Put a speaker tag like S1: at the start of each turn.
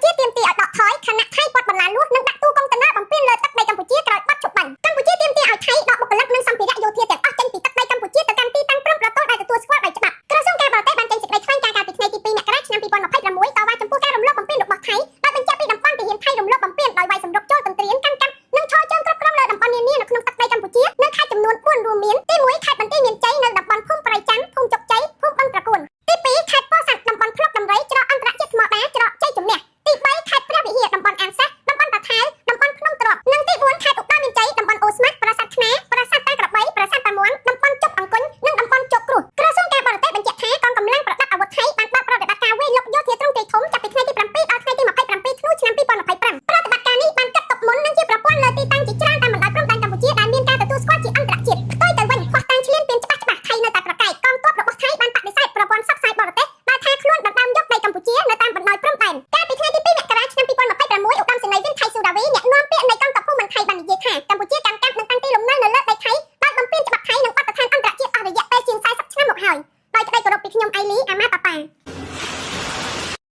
S1: ជាទាមទារឲ្យដកថយខណៈថៃបត់បន្លាលួសនិងដាក់ទូកុងតឺន័របំពេញលើទឹកដីកម្ពុជាក្រោយបាត់ជប៉ុនកម្ពុជាទាមទារឲ្យថៃដកបុគ្គលិកនិងសម្ភារៈយោធាទាំងអស់ចេញពីទឹកដីកម្ពុជាទៅកាន់ទីតាំងព្រំប្រទល់ដែលទទួលស្គាល់ដោយច្បាប់ក្រសួងការបរទេសបានចេញសេចក្តីថ្លែងការណ៍កាលពីថ្ងៃទី2មករាឆ្នាំ2026តវ៉ាចំពោះការរំលោភបំពានរបស់ថៃដោយបញ្ជាក់ពីតំបន់ទាហានថៃរំលោភបំពានដោយវាយសម្រុកចូលទន្ទ្រានកាន់កាប់និងឈរជើងគ្រប់គ្រងលើតំបន់នានានៅក្នុងទឹកដីកម្ពុជានៅខេត្តចំនួន4រួមមានទី1ខេត្តបន្ទាយមានជ័យនៅតំបន់ភូមិប្រៃច័ន្ទភូមិជោគជ័យភូមិបឹងត្រកួនទី2ខេត្តពោធិ៍សាត់តំបន់ភ្លុកដំរីច្រកអន្តរជាតិថ្មដាច្រកជ័យជំនះទី3ខេត្តព្រះវិហារតំបន់អានសាសតំបន់តាថែវតំបន់ភ្នំទ្រាប់និងទី4ខេត្តឧត្តរមានជ័យតំបន់អូស្មាត់ប្រាសាទខ្នាប្រាសាទតាក្របីប្រាសាទតាមាន់តំបន់ជប់អង្គុញនិងតំបន់ជប់គ្រោះក្រសួងការបរទេសបញ្ជាក់ថាកងកម្លាំងប្រដាប់អាវុធថៃបានបើកប្រតិបត្តិការវាយលុកយោធាទ្រង់ទ្រាយធំចាប់ពីថ្ងៃទី7ដល់ថ្ងៃទី27ធ្នូឆ្នាំ2025ប្រតិបត្តិការនេះបានកាត់ទុកមុននិងជាប្រព័ន្ធលើទីតាំងជាច្រើនតាមបណ្ដោយព្រំដែនកម្ពុជាដែលមានការទទួលស្គាល់ជាអន្តរជាតិផ្ទុយទៅវិញខ្វះតាំងឈ្លានពានច្បាស់ថៃនៅតែប្រកែកកងទ័ពរបស់ថៃបានបដិសេធប្រព័ន្ធផ្សព្វផ្សាយបរទេសដែលថាខ្លួនដណ្ដើមយកដីកម្ពុជានៅតាមបណ្ដោយព្រំដែនកាលពីថ្ងៃទី2មករាឆ្នាំ2026ឧត្តមសេនីយ៍វិនថៃស៊ូដាវីអ្នកនាំពាក្យនៃកងទ័ពភូមិន្ទថៃបាននិយាយថាកម្ពុជាកាន់កាប់និងតាំងទីលំនៅនៅលើដីថៃដោយបំពានច្បាប់ថៃនិងបទដ្ឋានអន្តរជាតិអស់រយៈពេលជាង40ឆ្នាំមកហើយដោយក្តីគោរពពីខ្ញុំអៃលីអាម៉ាប៉ាប៉ា